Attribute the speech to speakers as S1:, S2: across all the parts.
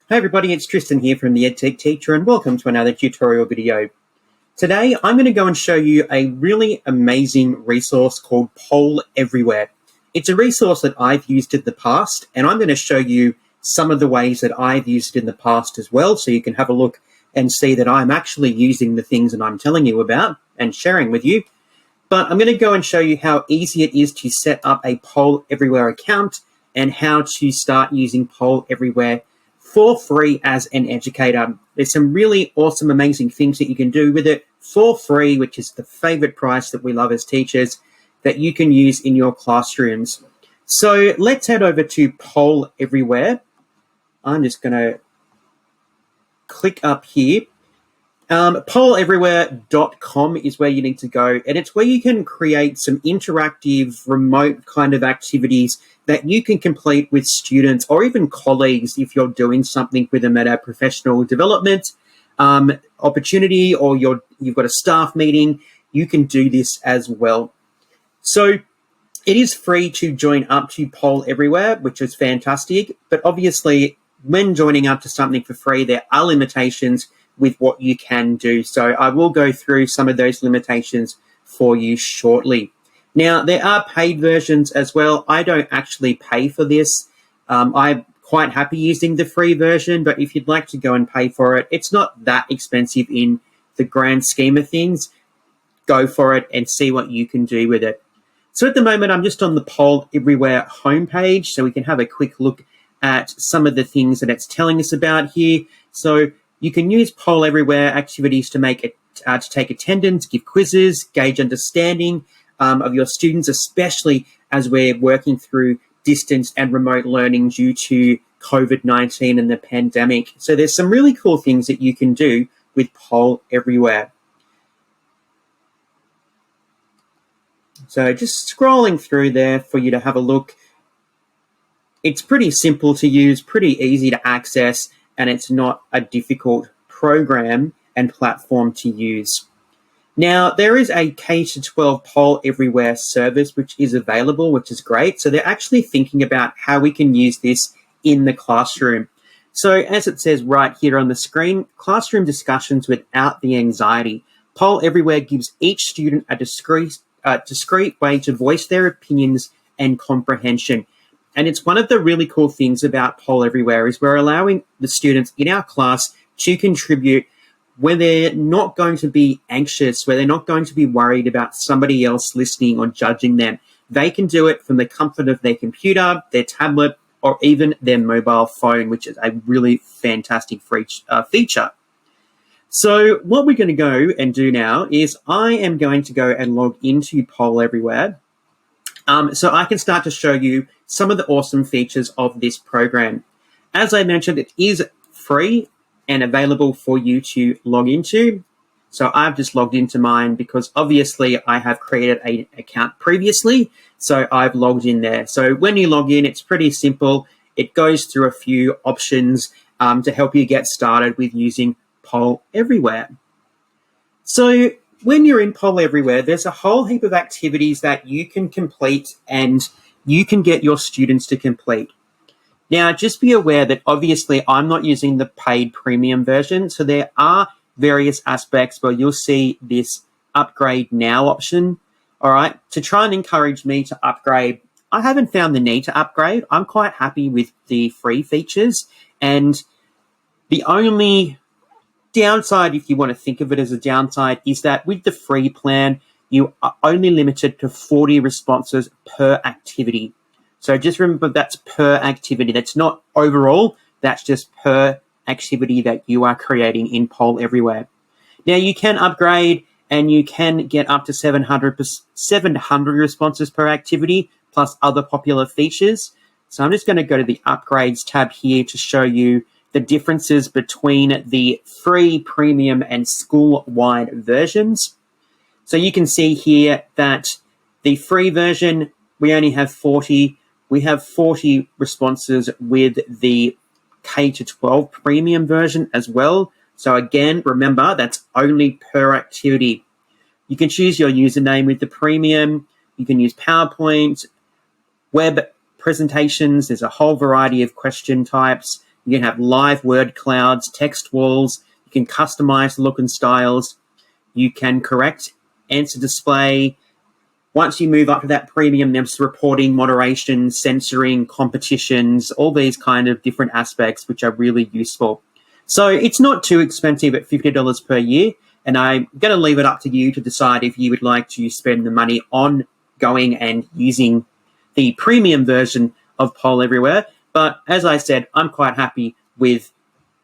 S1: Hey everybody, it's Tristan here from the EdTech Teacher and welcome to another tutorial video. Today I'm going to go and show you a really amazing resource called Poll Everywhere. It's a resource that I've used in the past and I'm going to show you some of the ways that I've used it in the past as well, so you can have a look and see that I'm actually using the things that I'm telling you about and sharing with you. But I'm going to go and show you how easy it is to set up a Poll Everywhere account and how to start using Poll Everywhere for free as an educator. There's some really awesome, amazing things that you can do with it for free, which is the favorite price that we love as teachers, that you can use in your classrooms. So let's head over to Poll Everywhere. I'm just going to click up here. Polleverywhere.com is where you need to go, and it's where you can create some interactive remote kind of activities that you can complete with students or even colleagues if you're doing something with them at a professional development opportunity, or you've got a staff meeting. You can do this as well. So it is free to join up to Poll Everywhere, which is fantastic, but obviously when joining up to something for free, there are limitations with what you can do. So I will go through some of those limitations for you shortly. Now, there are paid versions as well. I don't actually pay for this. I'm quite happy using the free version, but if you'd like to go and pay for it, it's not that expensive in the grand scheme of things. Go for it and see what you can do with it. So at the moment, I'm just on the Poll Everywhere homepage, so we can have a quick look at some of the things that it's telling us about here. So you can use Poll Everywhere activities to take attendance, give quizzes, gauge understanding of your students, especially as we're working through distance and remote learning due to COVID-19 and the pandemic. So there's some really cool things that you can do with Poll Everywhere. So just scrolling through there for you to have a look. It's pretty simple to use, pretty easy to access, and it's not a difficult program and platform to use. Now, there is a K-12 Poll Everywhere service which is available, which is great. So they're actually thinking about how we can use this in the classroom. So as it says right here on the screen, classroom discussions without the anxiety. Poll Everywhere gives each student a discrete way to voice their opinions and comprehension. And it's one of the really cool things about Poll Everywhere is we're allowing the students in our class to contribute where they're not going to be anxious, where they're not going to be worried about somebody else listening or judging them. They can do it from the comfort of their computer, their tablet, or even their mobile phone, which is a really fantastic feature. So what we're going to go and do now is I am going to go and log into Poll Everywhere. So I can start to show you some of the awesome features of this program. As I mentioned, it is free and available for you to log into. So I've just logged into mine because obviously I have created an account previously. So I've logged in there. So when you log in, it's pretty simple. It goes through a few options to help you get started with using Poll Everywhere. So when you're in Poll Everywhere, there's a whole heap of activities that you can complete and you can get your students to complete. Now, just be aware that obviously I'm not using the paid premium version, so there are various aspects where you'll see this upgrade now option, all right? To try and encourage me to upgrade, I haven't found the need to upgrade. I'm quite happy with the free features, and the only downside, if you want to think of it as a downside, is that with the free plan, you are only limited to 40 responses per activity. So just remember that's per activity. That's not overall. That's just per activity that you are creating in Poll Everywhere. Now, you can upgrade and you can get up to 700 responses per activity, plus other popular features. So I'm just going to go to the Upgrades tab here to show you the differences between the free, premium, and school-wide versions. So you can see here that the free version, we only have 40. We have 40 responses with the K-12 premium version as well. So again, remember, that's only per activity. You can choose your username with the premium. You can use PowerPoint, web presentations. There's a whole variety of question types. You can have live word clouds, text walls. You can customize the look and styles. You can correct answer display. Once you move up to that premium, there's reporting, moderation, censoring, competitions, all these kind of different aspects which are really useful. So it's not too expensive at $50 per year, and I'm going to leave it up to you to decide if you would like to spend the money on going and using the premium version of Poll Everywhere. But as I said, I'm quite happy with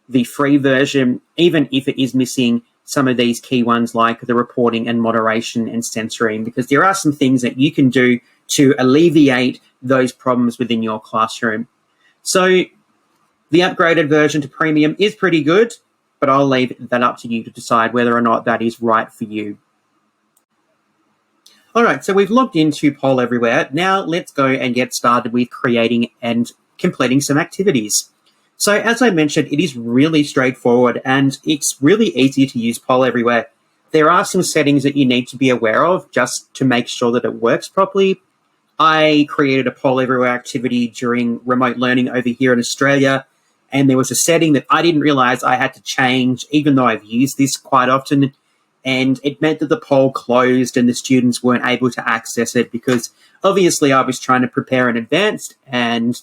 S1: the free version, even if it is missing some of these key ones like the reporting and moderation and censoring, because there are some things that you can do to alleviate those problems within your classroom. So the upgraded version to premium is pretty good, but I'll leave that up to you to decide whether or not that is right for you. All right, so we've logged into Poll Everywhere. Now let's go and get started with creating and completing some activities. So as I mentioned, it is really straightforward and it's really easy to use Poll Everywhere. There are some settings that you need to be aware of just to make sure that it works properly. I created a Poll Everywhere activity during remote learning over here in Australia, and there was a setting that I didn't realize I had to change, even though I've used this quite often, and it meant that the poll closed and the students weren't able to access it because obviously I was trying to prepare in advance and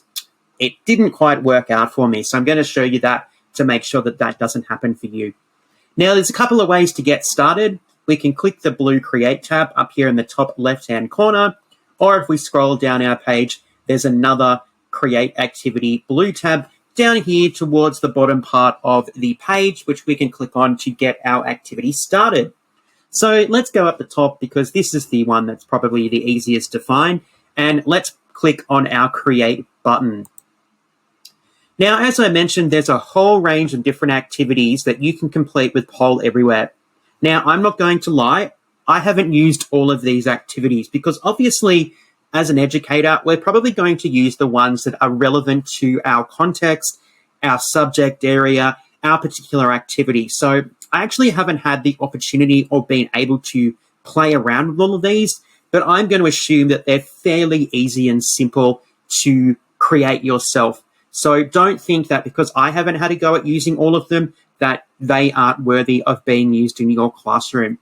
S1: it didn't quite work out for me. So I'm going to show you that to make sure that that doesn't happen for you. Now, there's a couple of ways to get started. We can click the blue Create tab up here in the top left-hand corner, or if we scroll down our page, there's another Create Activity blue tab down here towards the bottom part of the page, which we can click on to get our activity started. So let's go up the top because this is the one that's probably the easiest to find, and let's click on our Create button. Now, as I mentioned, there's a whole range of different activities that you can complete with Poll Everywhere. Now, I'm not going to lie, I haven't used all of these activities because obviously, as an educator, we're probably going to use the ones that are relevant to our context, our subject area, our particular activity. So I actually haven't had the opportunity or been able to play around with all of these, but I'm going to assume that they're fairly easy and simple to create yourself. So don't think that because I haven't had a go at using all of them, that they aren't worthy of being used in your classroom.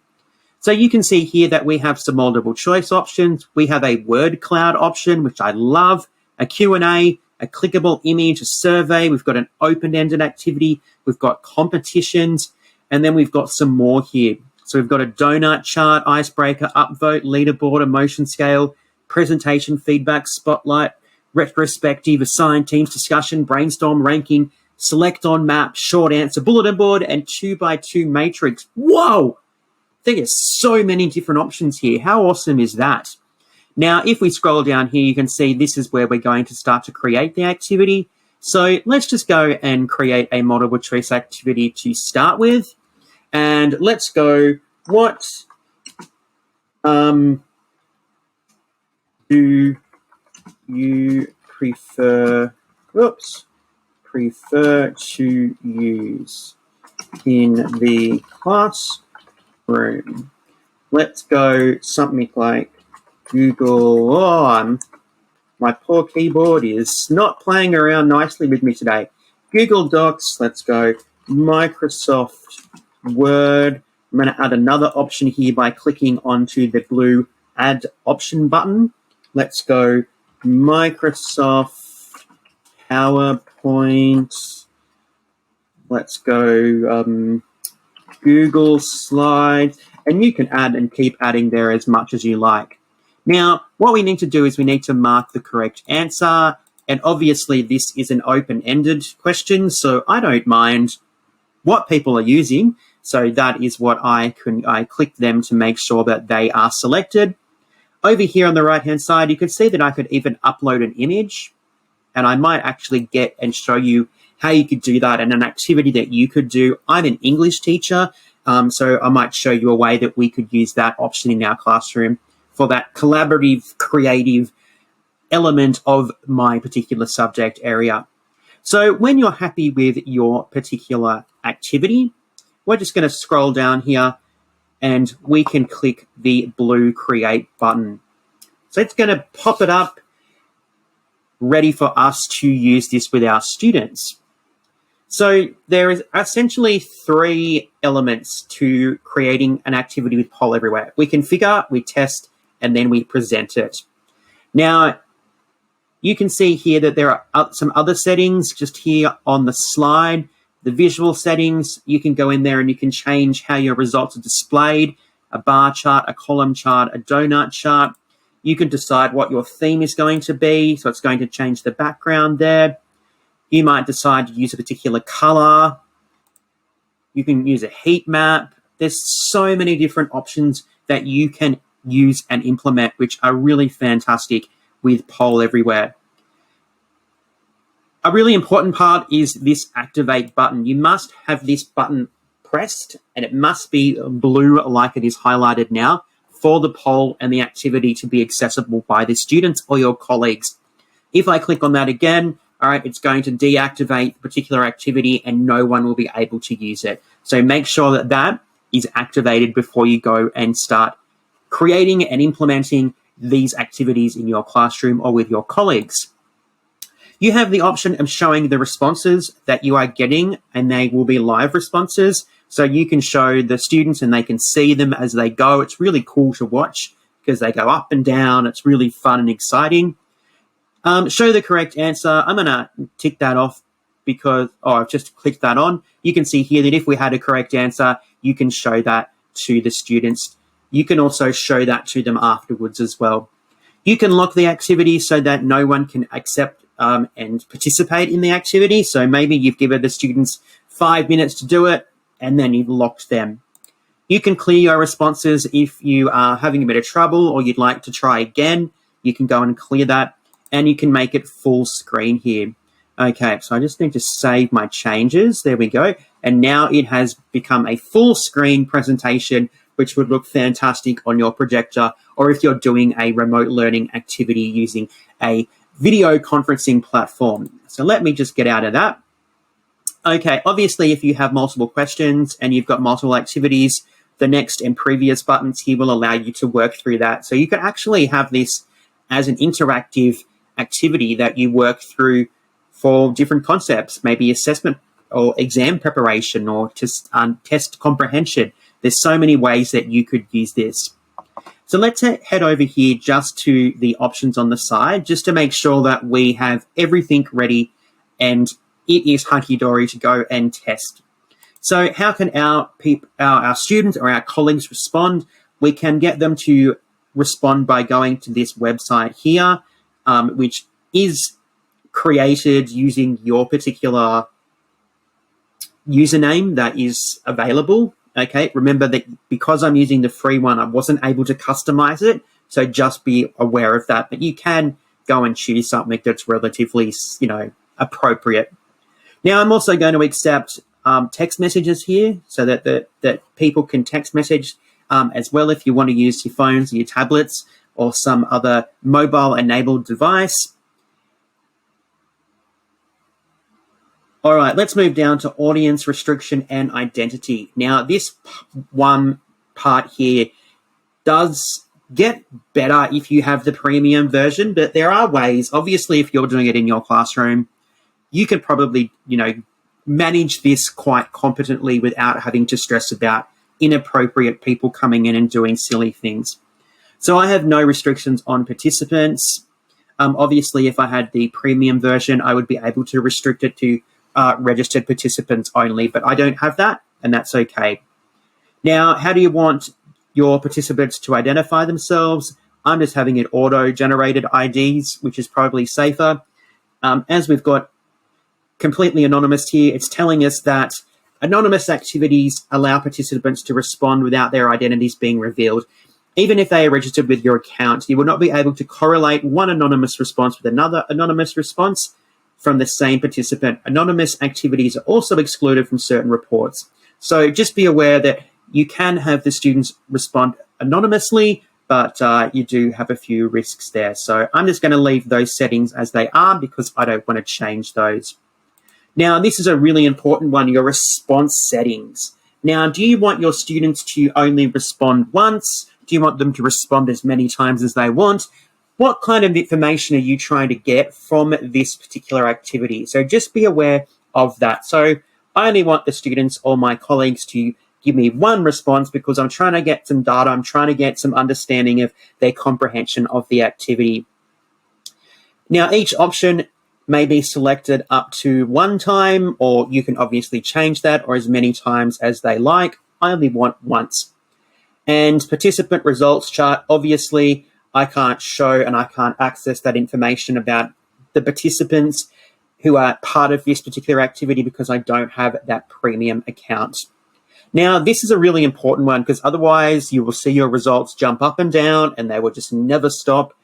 S1: So you can see here that we have some multiple choice options. We have a word cloud option, which I love, a Q&A, a clickable image, a survey. We've got an open-ended activity. We've got competitions, and then we've got some more here. So we've got a donut chart, icebreaker, upvote, leaderboard, emotion scale, presentation feedback, spotlight, retrospective, assigned teams discussion, brainstorm, ranking, select on map, short answer, bulletin board, and 2x2 matrix. Whoa! There are so many different options here. How awesome is that? Now, if we scroll down here, you can see this is where we're going to start to create the activity. So let's just go and create a multiple choice activity to start with. And let's go, what do you prefer to use in the classroom? Let's go something like Google. My poor keyboard is not playing around nicely with me today. Google Docs. Let's go Microsoft Word. I'm going to add another option here by clicking onto the blue Add Option button. Let's go Microsoft PowerPoint. Let's go Google Slides. And you can add and keep adding there as much as you like. Now, what we need to do is we need to mark the correct answer. And obviously, this is an open-ended question, so I don't mind what people are using. So that is what I click them to make sure that they are selected. Over here on the right-hand side, you can see that I could even upload an image. And I might actually get and show you how you could do that and an activity that you could do. I'm an English teacher, so I might show you a way that we could use that option in our classroom for that collaborative, creative element of my particular subject area. So when you're happy with your particular activity, we're just going to scroll down here and we can click the blue Create button. So it's going to pop it up, ready for us to use this with our students. So there is essentially 3 elements to creating an activity with Poll Everywhere. We configure, we test, and then we present it. Now, you can see here that there are some other settings just here on the slide. The visual settings, you can go in there and you can change how your results are displayed, a bar chart, a column chart, a donut chart. You can decide what your theme is going to be, so it's going to change the background there. You might decide to use a particular color. You can use a heat map. There's so many different options that you can use and implement, which are really fantastic with Poll Everywhere. A really important part is this activate button. You must have this button pressed, and it must be blue like it is highlighted now for the poll and the activity to be accessible by the students or your colleagues. If I click on that again, all right, it's going to deactivate the particular activity and no one will be able to use it. So make sure that that is activated before you go and start creating and implementing these activities in your classroom or with your colleagues. You have the option of showing the responses that you are getting, and they will be live responses. So you can show the students and they can see them as they go. It's really cool to watch because they go up and down. It's really fun and exciting. Show the correct answer. I'm going to tick that off because, I've just clicked that on. You can see here that if we had a correct answer, you can show that to the students. You can also show that to them afterwards as well. You can lock the activity so that no one can accept and participate in the activity. So maybe you've given the students 5 minutes to do it and then you've locked them. You can clear your responses if you are having a bit of trouble or you'd like to try again. You can go and clear that, and you can make it full screen here. Okay, so I just need to save my changes. There we go. And now it has become a full screen presentation, which would look fantastic on your projector, or if you're doing a remote learning activity using a video conferencing platform. So let me just get out of that. Okay, obviously, if you have multiple questions and you've got multiple activities, the next and previous buttons here will allow you to work through that. So you can actually have this as an interactive activity that you work through for different concepts, maybe assessment or exam preparation or just test comprehension. There's so many ways that you could use this. So let's head over here just to the options on the side, just to make sure that we have everything ready and it is hunky-dory to go and test. So how can our students or our colleagues respond? We can get them to respond by going to this website here, which is created using your particular username that is available. Okay, remember that because I'm using the free one, I wasn't able to customize it. So just be aware of that. But you can go and choose something that's relatively, appropriate. Now, I'm also going to accept text messages here so that people can text message as well if you want to use your phones, your tablets, or some other mobile-enabled device. All right, let's move down to audience restriction and identity. Now, this one part here does get better if you have the premium version, but there are ways. Obviously, if you're doing it in your classroom, you can probably, manage this quite competently without having to stress about inappropriate people coming in and doing silly things. So I have no restrictions on participants. Obviously, if I had the premium version, I would be able to restrict it to registered participants only, but I don't have that, and that's okay. Now, how do you want your participants to identify themselves? I'm just having it auto-generated IDs, which is probably safer. As we've got completely anonymous here, it's telling us that anonymous activities allow participants to respond without their identities being revealed. Even if they are registered with your account, you will not be able to correlate one anonymous response with another anonymous response from the same participant. Anonymous activities are also excluded from certain reports. So just be aware that you can have the students respond anonymously, but you do have a few risks there. So I'm just going to leave those settings as they are because I don't want to change those. Now, this is a really important one, your response settings. Now, do you want your students to only respond once? Do you want them to respond as many times as they want? What kind of information are you trying to get from this particular activity? So just be aware of that. So I only want the students or my colleagues to give me one response because I'm trying to get some data. I'm trying to get some understanding of their comprehension of the activity. Now, each option may be selected up to one time, or you can obviously change that, or as many times as they like. I only want once. And participant results chart, obviously, I can't show and I can't access that information about the participants who are part of this particular activity because I don't have that premium account. Now, this is a really important one because otherwise you will see your results jump up and down and they will just never stop.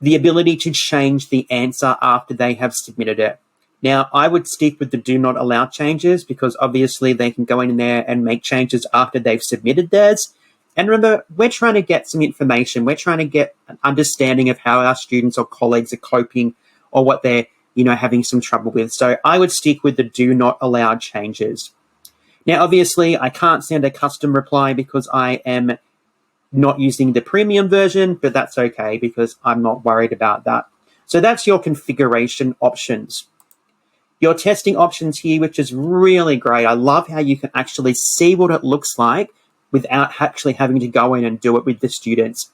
S1: The ability to change the answer after they have submitted it. Now, I would stick with the do not allow changes because obviously they can go in there and make changes after they've submitted theirs. And remember, we're trying to get some information. We're trying to get an understanding of how our students or colleagues are coping or what they're, having some trouble with. So I would stick with the do not allow changes. Now, obviously, I can't send a custom reply because I am not using the premium version, but that's okay because I'm not worried about that. So that's your configuration options. Your testing options here, which is really great. I love how you can actually see what it looks like without actually having to go in and do it with the students.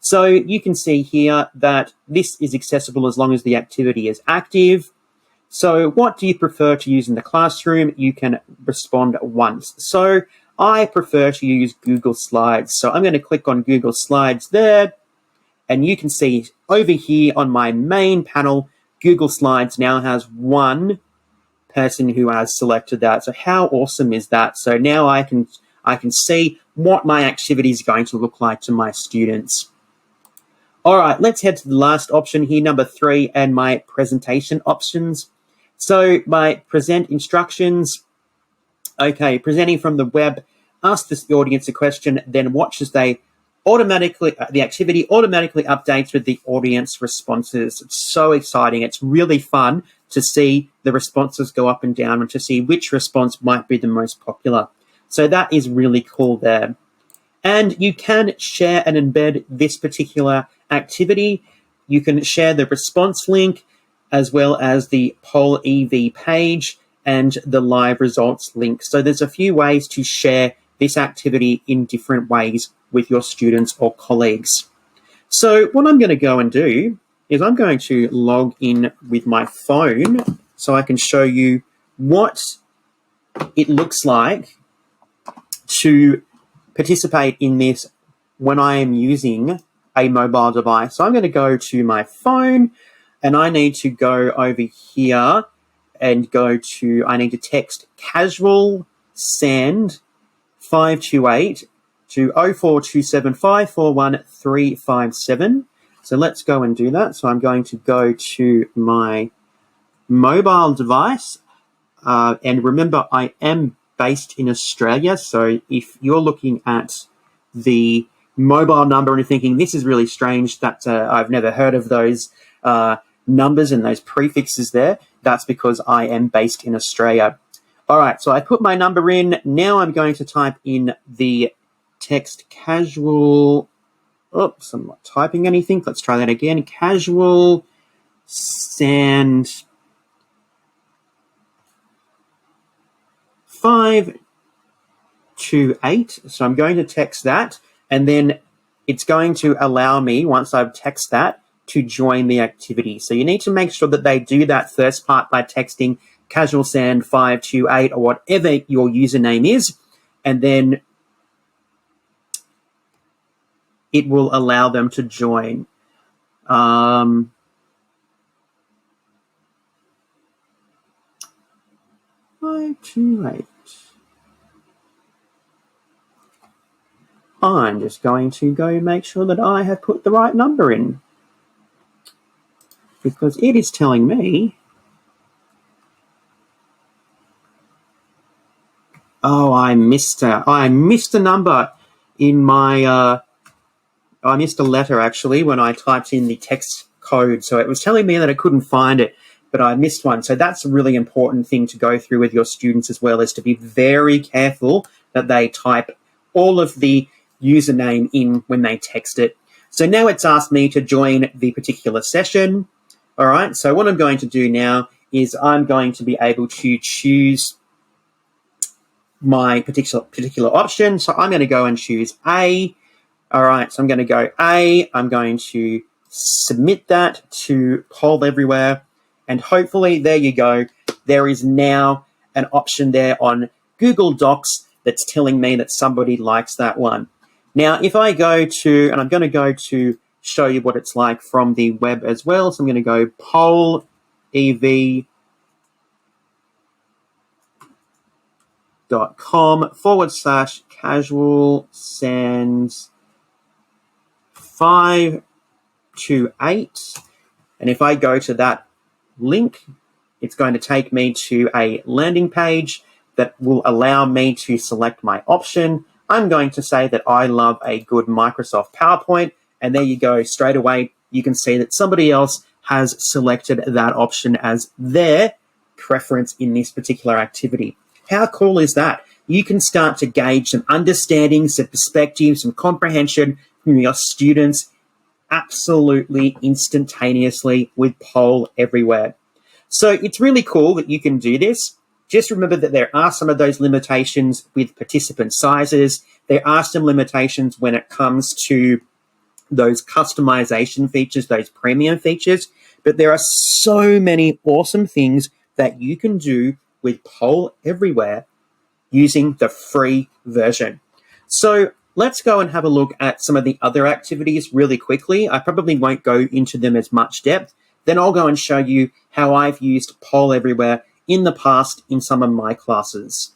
S1: So you can see here that this is accessible as long as the activity is active. So what do you prefer to use in the classroom? You can respond once. So I prefer to use Google Slides. So I'm going to click on Google Slides there. And you can see over here on my main panel, Google Slides now has one person who has selected that. So how awesome is that? So now I can see what my activity is going to look like to my students. All right, let's head to the last option here, number 3, and my presentation options. So my present instructions, okay, presenting from the web, ask the audience a question, then watch as the activity automatically updates with the audience responses. It's so exciting. It's really fun to see the responses go up and down and to see which response might be the most popular. So that is really cool there. And you can share and embed this particular activity. You can share the response link as well as the poll EV page and the live results link. So there's a few ways to share this activity in different ways with your students or colleagues. So what I'm going to go and do is I'm going to log in with my phone so I can show you what it looks like to participate in this when I am using a mobile device. So I'm going to go to my phone and I need to go over here and I need to text casual send 528 to 0427541357. So let's go and do that. So I'm going to go to my mobile device. And remember, I am based in Australia. So if you're looking at the mobile number and you're thinking, this is really strange, that I've never heard of those numbers and those prefixes there, that's because I am based in Australia. All right, so I put my number in. Now I'm going to type in the text casual. Oops, I'm not typing anything. Let's try that again. Casual sand 528. So I'm going to text that, and then it's going to allow me, once I've texted that, to join the activity. So you need to make sure that they do that first part by texting casual sand 528 or whatever your username is, and then it will allow them to join. 528. I'm just going to go make sure that I have put the right number in, because it is telling me, oh, I missed a number in my, I missed a letter actually when I typed in the text code. So it was telling me that I couldn't find it, but I missed one. So that's a really important thing to go through with your students as well, is to be very careful that they type all of the username in when they text it. So now it's asked me to join the particular session. All right, so what I'm going to do now is I'm going to be able to choose my particular option. So I'm going to go and choose A. All right, so I'm going to go A. I'm going to submit that to Poll Everywhere. And hopefully, there you go. There is now an option there on Google Docs that's telling me that somebody likes that one. Now, if I go to, and I'm going to go to show you what it's like from the web as well. So I'm going to go pollev.com/casual sends 5 to 8. And if I go to that link, it's going to take me to a landing page that will allow me to select my option. I'm going to say that I love a good Microsoft PowerPoint, and there you go. Straight away, you can see that somebody else has selected that option as their preference in this particular activity. How cool is that? You can start to gauge some understanding, some perspective, some comprehension from your students absolutely instantaneously with Poll Everywhere. So it's really cool that you can do this. Just remember that there are some of those limitations with participant sizes. There are some limitations when it comes to those customization features, those premium features, but there are so many awesome things that you can do with Poll Everywhere using the free version. So let's go and have a look at some of the other activities really quickly. I probably won't go into them as much depth. Then I'll go and show you how I've used Poll Everywhere in the past in some of my classes.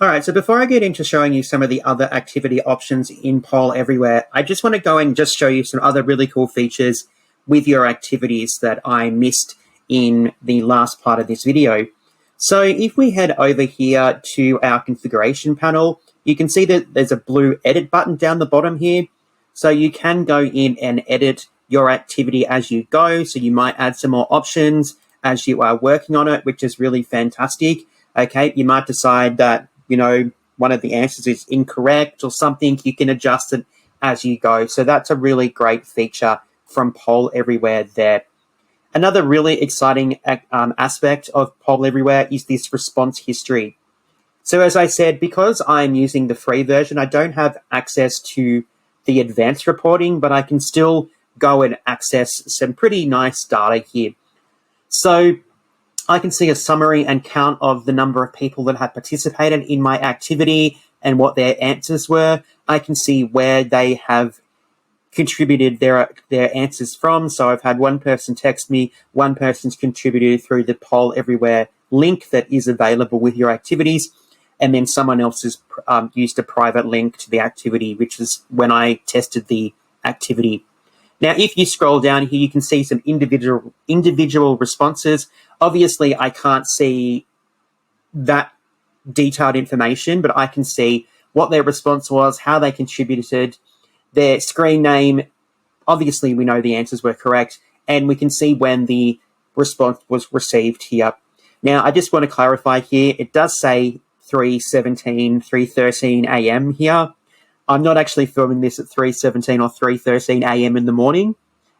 S1: All right, so before I get into showing you some of the other activity options in Poll Everywhere, I just want to go and just show you some other really cool features with your activities that I missed in the last part of this video. So if we head over here to our configuration panel, you can see that there's a blue edit button down the bottom here. So you can go in and edit your activity as you go. So you might add some more options as you are working on it, which is really fantastic. Okay, you might decide that, you know, one of the answers is incorrect or something. You can adjust it as you go. So that's a really great feature from Poll Everywhere there. Another really exciting aspect of Poll Everywhere is this response history. So as I said, because I'm using the free version, I don't have access to the advanced reporting, but I can still go and access some pretty nice data here. So I can see a summary and count of the number of people that have participated in my activity and what their answers were. I can see where they have contributed their answers from. So I've had one person text me, one person's contributed through the Poll Everywhere link that is available with your activities, and then someone else has used a private link to the activity, which is when I tested the activity. Now, if you scroll down here, you can see some individual responses. Obviously, I can't see that detailed information, but I can see what their response was, how they contributed, their screen name. Obviously, we know the answers were correct, and we can see when the response was received here. Now, I just want to clarify here, it does say 3:13 a.m. here. I'm not actually filming this at 3:17 or 3:13 a.m. in the morning.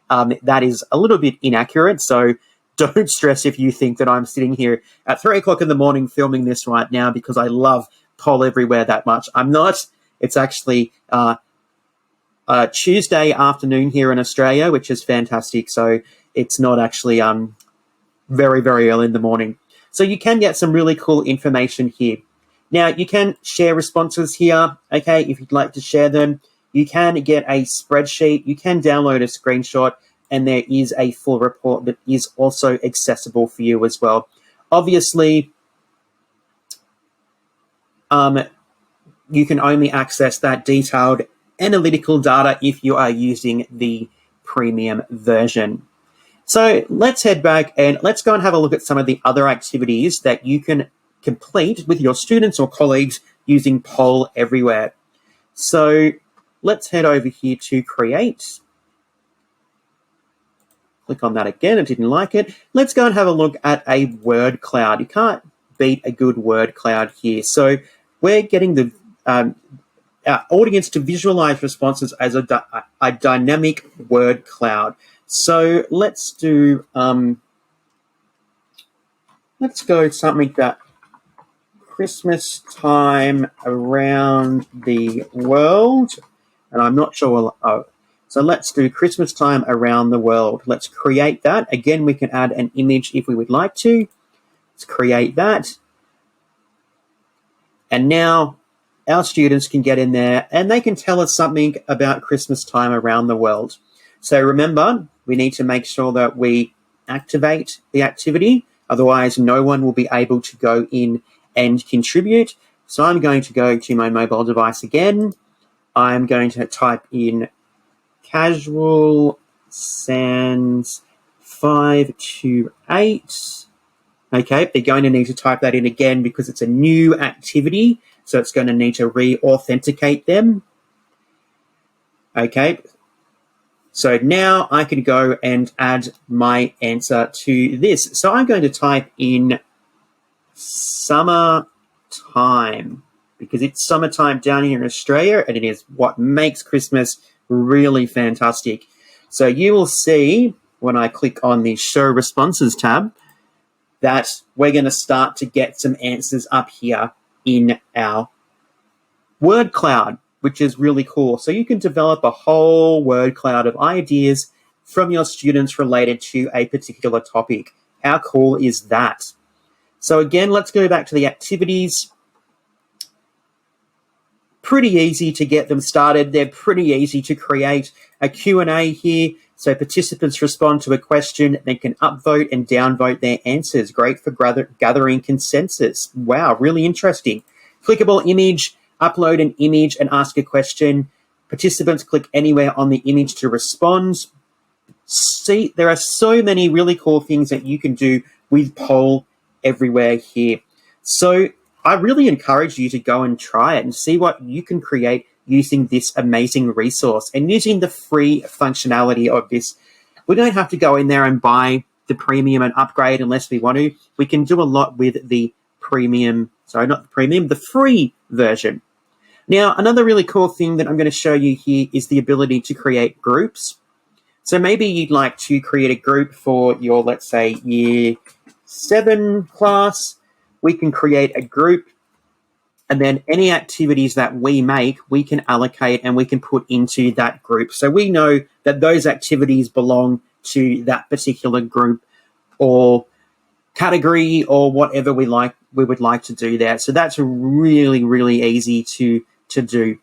S1: That is a little bit inaccurate, so don't stress if you think that I'm sitting here at 3 o'clock in the morning filming this right now because I love Poll Everywhere that much. I'm not. It's actually Tuesday afternoon here in Australia, which is fantastic, so it's not actually very, very early in the morning. So you can get some really cool information here. Now, you can share responses here, okay, if you'd like to share them. You can get a spreadsheet. You can download a screenshot, and there is a full report that is also accessible for you as well. Obviously, you can only access that detailed analytical data if you are using the premium version. So let's head back and let's go and have a look at some of the other activities that you can complete with your students or colleagues using Poll Everywhere. So let's head over here to Create. Click on that again. I didn't like it. Let's go and have a look at a word cloud. You can't beat a good word cloud here. So we're getting the our audience to visualize responses as a dynamic word cloud. So let's do let's go something that Christmas time around the world. And I'm not sure. Oh, so let's do Christmas time around the world. Let's create that. Again, we can add an image if we would like to. Let's create that. And now our students can get in there and they can tell us something about Christmas time around the world. So remember, we need to make sure that we activate the activity. Otherwise, no one will be able to go in and contribute. So I'm going to go to my mobile device again. I'm going to type in casual sans 528. Okay, they're going to need to type that in again because it's a new activity. So it's going to need to re-authenticate them. Okay, so now I can go and add my answer to this. So I'm going to type in summertime because it's summertime down here in Australia and it is what makes Christmas really fantastic. So you will see when I click on the Show Responses tab that we're going to start to get some answers up here in our word cloud, which is really cool. So you can develop a whole word cloud of ideas from your students related to a particular topic. How cool is that? So again, let's go back to the activities. Pretty easy to get them started. They're pretty easy to create. A Q&A here, so participants respond to a question, they can upvote and downvote their answers. Great for gathering consensus. Wow, really interesting. Clickable image, upload an image and ask a question. Participants click anywhere on the image to respond. See, there are so many really cool things that you can do with Poll Everywhere here. So I really encourage you to go and try it and see what you can create using this amazing resource and using the free functionality of this. We don't have to go in there and buy the premium and upgrade unless we want to. We can do a lot with the premium, sorry, not the premium, the free version. Now, another really cool thing that I'm going to show you here is the ability to create groups. So maybe you'd like to create a group for your, let's say, Year 7 class. We can create a group, and then any activities that we make, we can allocate and we can put into that group. So we know that those activities belong to that particular group or category or whatever we would like to do there. So that's really, really easy to do.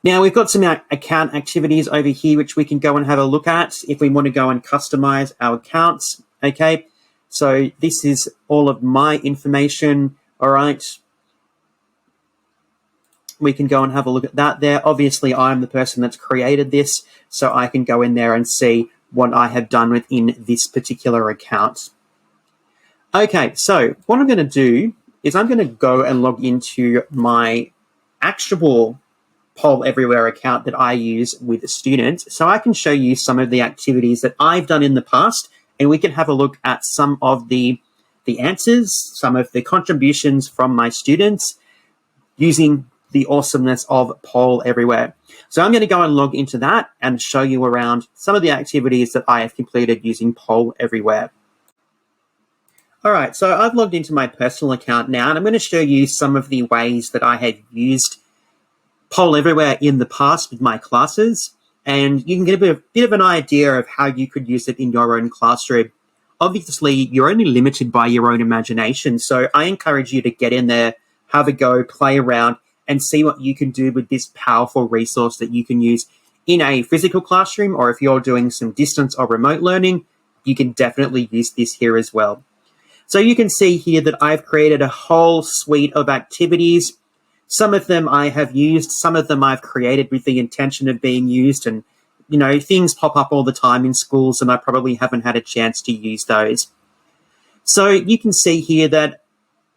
S1: Now we've got some account activities over here which we can go and have a look at if we want to go and customize our accounts. Okay, so this is all of my information. All right, we can go and have a look at that there. Obviously, I'm the person that's created this, so I can go in there and see what I have done within this particular account. Okay, so what I'm going to do is I'm going to go and log into my actual Poll Everywhere account that I use with students, so I can show you some of the activities that I've done in the past, and we can have a look at some of the answers, some of the contributions from my students using the awesomeness of Poll Everywhere. So I'm going to go and log into that and show you around some of the activities that I have completed using Poll Everywhere. All right, so I've logged into my personal account now, and I'm going to show you some of the ways that I have used Poll Everywhere in the past with my classes, and you can get a bit of an idea of how you could use it in your own classroom. Obviously, you're only limited by your own imagination, so I encourage you to get in there, have a go, play around, and see what you can do with this powerful resource that you can use in a physical classroom, or if you're doing some distance or remote learning, you can definitely use this here as well. So you can see here that I've created a whole suite of activities. Some of them I have used, some of them I've created with the intention of being used, and things pop up all the time in schools and I probably haven't had a chance to use those. So you can see here that,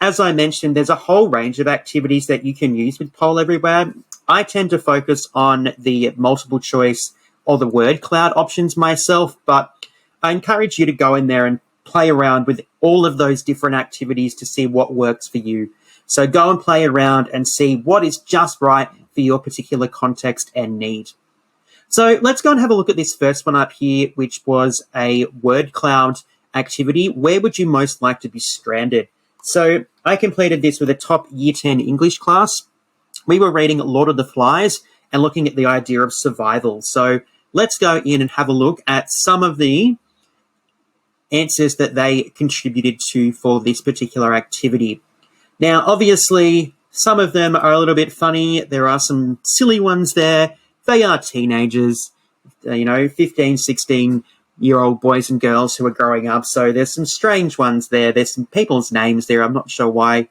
S1: as I mentioned, there's a whole range of activities that you can use with Poll Everywhere. I tend to focus on the multiple choice or the word cloud options myself, but I encourage you to go in there and play around with all of those different activities to see what works for you. So go and play around and see what is just right for your particular context and need. So let's go and have a look at this first one up here, which was a word cloud activity, where would you most like to be stranded? So I completed this with a top Year 10 English class. We were reading Lord of the Flies and looking at the idea of survival. So let's go in and have a look at some of the answers that they contributed to for this particular activity. Now, obviously, some of them are a little bit funny. There are some silly ones there. They are teenagers, 15, 16-year-old boys and girls who are growing up. So there's some strange ones there. There's some people's names there. I'm not sure why.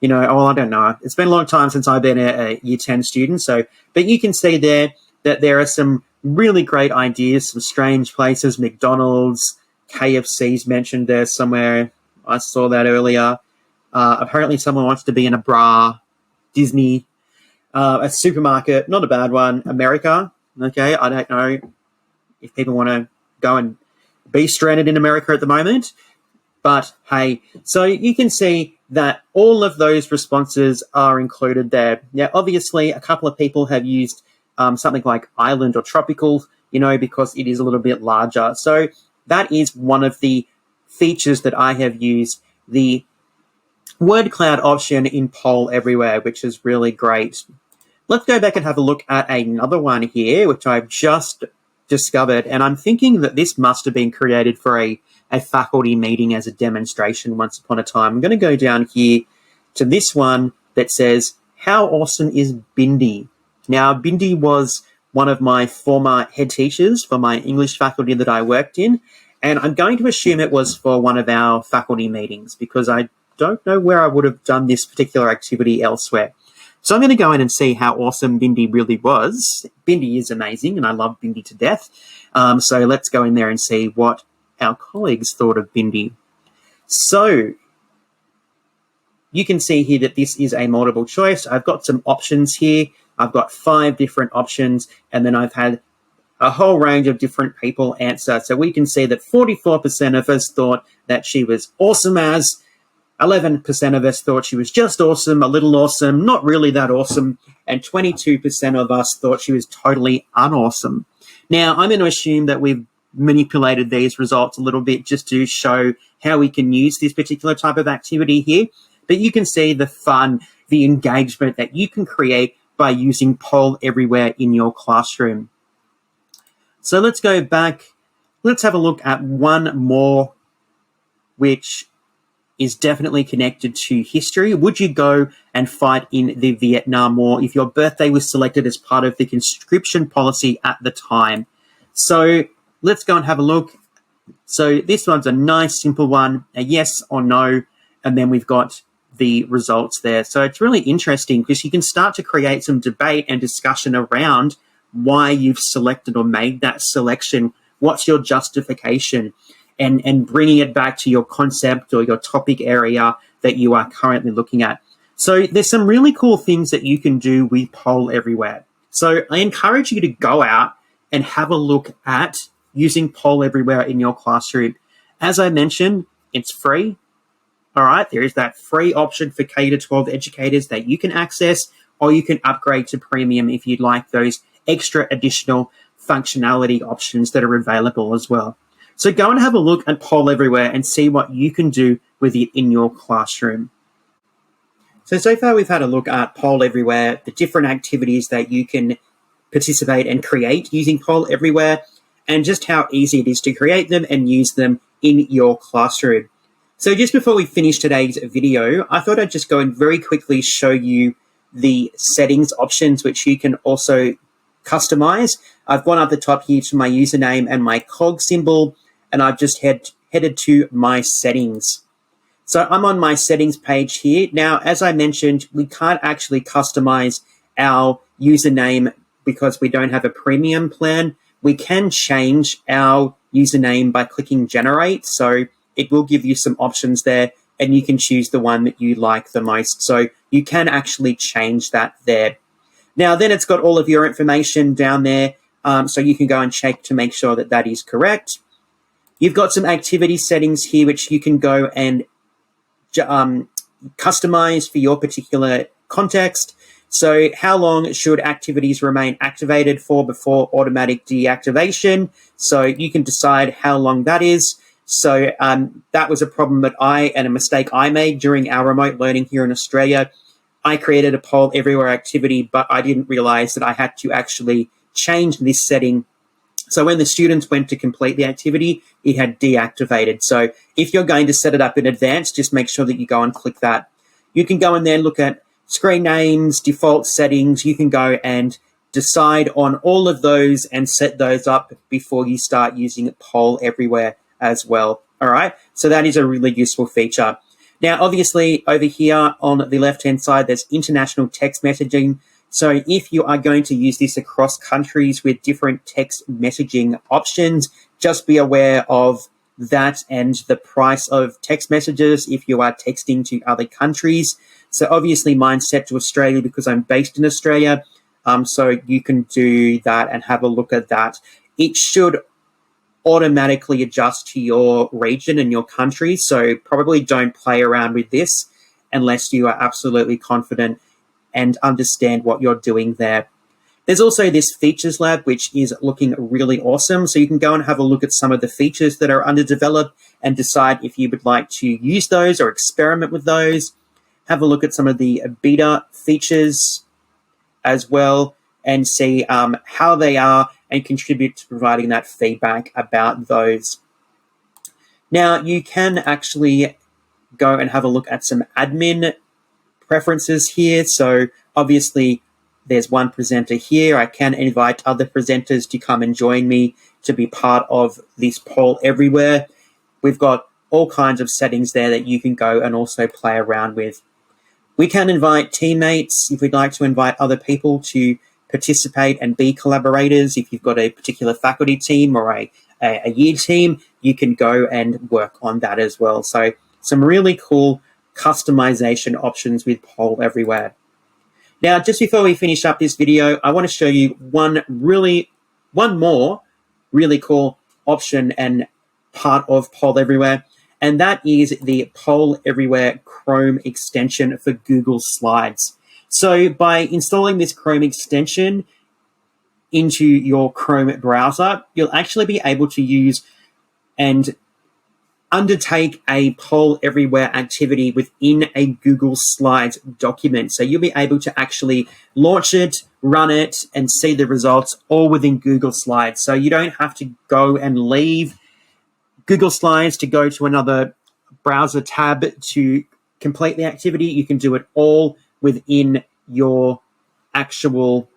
S1: I don't know. It's been a long time since I've been a Year 10 student. But you can see there that there are some really great ideas, some strange places, McDonald's, KFC's mentioned there somewhere. I saw that earlier. Apparently someone wants to be in a bra. Disney. A supermarket, not a bad one. America. Okay, I don't know if people want to go and be stranded in America at the moment. But hey, so you can see that all of those responses are included there. Now, obviously, a couple of people have used something like island or tropical, because it is a little bit larger. So that is one of the features that I have used, the word cloud option in Poll Everywhere, which is really great. Let's go back and have a look at another one here, which I've just discovered. And I'm thinking that this must have been created for a faculty meeting as a demonstration once upon a time. I'm going to go down here to this one that says, how awesome is Bindi? Now, Bindi was one of my former head teachers for my English faculty that I worked in. And I'm going to assume it was for one of our faculty meetings because I don't know where I would have done this particular activity elsewhere. So I'm going to go in and see how awesome Bindi really was. Bindi is amazing, and I love Bindi to death. So let's go in there and see what our colleagues thought of Bindi. So you can see here that this is a multiple choice. I've got some options here. I've got 5 different options, and then I've had a whole range of different people answer. So we can see that 44% of us thought that she was awesome as, 11% of us thought she was just awesome, a little awesome, not really that awesome, and 22% of us thought she was totally unawesome. Now, I'm going to assume that we've manipulated these results a little bit just to show how we can use this particular type of activity here, but you can see the fun, the engagement that you can create by using Poll Everywhere in your classroom. So let's go back. Let's have a look at one more, which is definitely connected to history. Would you go and fight in the Vietnam War if your birthday was selected as part of the conscription policy at the time? So let's go and have a look. So this one's a nice, simple one, a yes or no, and then we've got the results there. So it's really interesting because you can start to create some debate and discussion around why you've selected or made that selection. What's your justification? And bringing it back to your concept or your topic area that you are currently looking at. So there's some really cool things that you can do with Poll Everywhere. So I encourage you to go out and have a look at using Poll Everywhere in your classroom. As I mentioned, it's free. All right, there is that free option for K-12 educators that you can access, or you can upgrade to premium if you'd like those extra additional functionality options that are available as well. So go and have a look at Poll Everywhere and see what you can do with it in your classroom. So far we've had a look at Poll Everywhere, the different activities that you can participate and create using Poll Everywhere, and just how easy it is to create them and use them in your classroom. So just before we finish today's video, I thought I'd just go and very quickly show you the settings options, which you can also customize. I've gone up the top here to my username and my cog symbol, and I've just headed to my settings. So I'm on my settings page here. Now, as I mentioned, we can't actually customize our username because we don't have a premium plan. We can change our username by clicking generate. So it will give you some options there, and you can choose the one that you like the most. So you can actually change that there. Now, then it's got all of your information down there, so you can go and check to make sure that that is correct. You've got some activity settings here, which you can go and customize for your particular context. So how long should activities remain activated for before automatic deactivation? So you can decide how long that is. So that was a problem and a mistake I made during our remote learning here in Australia. I created a poll everywhere activity, but I didn't realize that I had to actually change this setting. So when the students went to complete the activity, it had deactivated. So if you're going to set it up in advance, just make sure that you go and click that. You can go in there and look at screen names, default settings. You can go and decide on all of those and set those up before you start using Poll Everywhere as well. All right, so that is a really useful feature. Now, obviously, over here on the left-hand side, there's international text messaging. So if you are going to use this across countries with different text messaging options, just be aware of that and the price of text messages if you are texting to other countries. So obviously mine's set to Australia because I'm based in Australia. So you can do that and have a look at that. It should automatically adjust to your region and your country. So probably don't play around with this unless you are absolutely confident and understand what you're doing there. There's also this features lab, which is looking really awesome. So you can go and have a look at some of the features that are underdeveloped and decide if you would like to use those or experiment with those. Have a look at some of the beta features as well and see how they are and contribute to providing that feedback about those. Now, you can actually go and have a look at some admin preferences here. So obviously there's one presenter here. I can invite other presenters to come and join me to be part of this poll everywhere. We've got all kinds of settings there that you can go and also play around with. We can invite teammates if we'd like to invite other people to participate and be collaborators. If you've got a particular faculty team or a year team, you can go and work on that as well. So some really cool customization options with Poll Everywhere. Now, just before we finish up this video, I want to show you one more really cool option and part of Poll Everywhere, and that is the Poll Everywhere Chrome extension for Google Slides. So by installing this Chrome extension into your Chrome browser, you'll actually be able to use and undertake a Poll Everywhere activity within a Google Slides document. So you'll be able to actually launch it, run it, and see the results all within Google Slides. So you don't have to go and leave Google Slides to go to another browser tab to complete the activity. You can do it all within your actual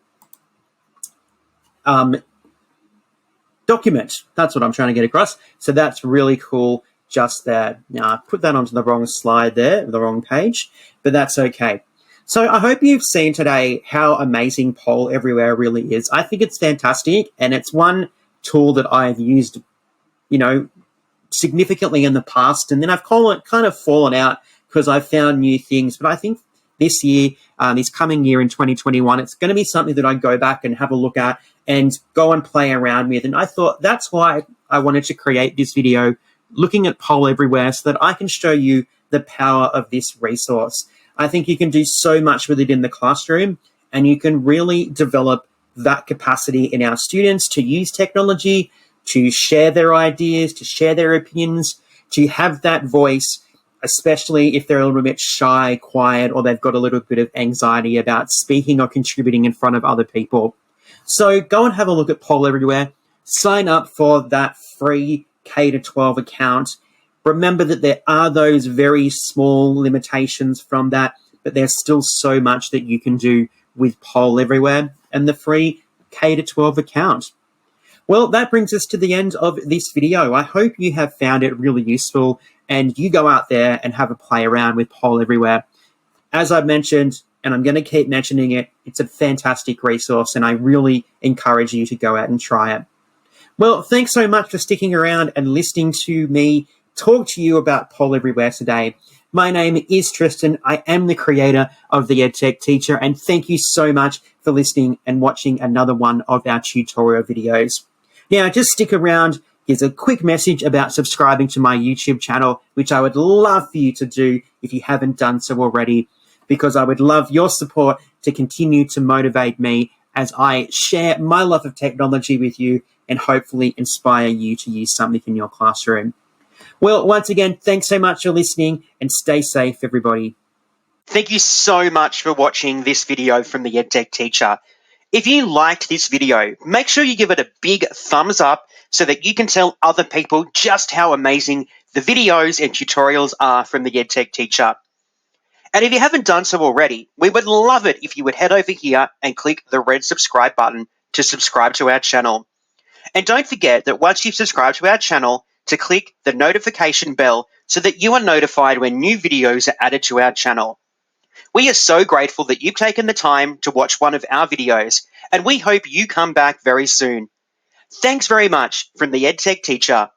S1: document. That's what I'm trying to get across. So that's really cool just there. Now, I put that onto the wrong slide there, the wrong page, but that's okay. So I hope you've seen today how amazing Poll Everywhere really is. I think it's fantastic, and it's one tool that I've used, significantly in the past, and then I've kind of fallen out because I've found new things. But I think this year, this coming year in 2021, it's going to be something that I go back and have a look at and go and play around with. And I thought that's why I wanted to create this video looking at Poll Everywhere so that I can show you the power of this resource. I think you can do so much with it in the classroom, and you can really develop that capacity in our students to use technology, to share their ideas, to share their opinions, to have that voice, especially if they're a little bit shy, quiet, or they've got a little bit of anxiety about speaking or contributing in front of other people. So go and have a look at Poll Everywhere. Sign up for that free K-12 account. Remember that there are those very small limitations from that, but there's still so much that you can do with Poll Everywhere and the free K-12 account. Well, that brings us to the end of this video. I hope you have found it really useful and you go out there and have a play around with Poll Everywhere. As I've mentioned, and I'm going to keep mentioning it, it's a fantastic resource, and I really encourage you to go out and try it. Well, thanks so much for sticking around and listening to me talk to you about Poll Everywhere today. My name is Tristan. I am the creator of the EdTech Teacher, and thank you so much for listening and watching another one of our tutorial videos. Now, just stick around. Here's a quick message about subscribing to my YouTube channel, which I would love for you to do if you haven't done so already, because I would love your support to continue to motivate me as I share my love of technology with you and hopefully inspire you to use something in your classroom. Well, once again, thanks so much for listening and stay safe, everybody.
S2: Thank you so much for watching this video from the EdTech teacher. If you liked this video, make sure you give it a big thumbs up so that you can tell other people just how amazing the videos and tutorials are from the EdTech teacher. And if you haven't done so already, we would love it if you would head over here and click the red subscribe button to subscribe to our channel. And don't forget that once you've subscribed to our channel, to click the notification bell so that you are notified when new videos are added to our channel. We are so grateful that you've taken the time to watch one of our videos, and we hope you come back very soon. Thanks very much from the EdTech teacher.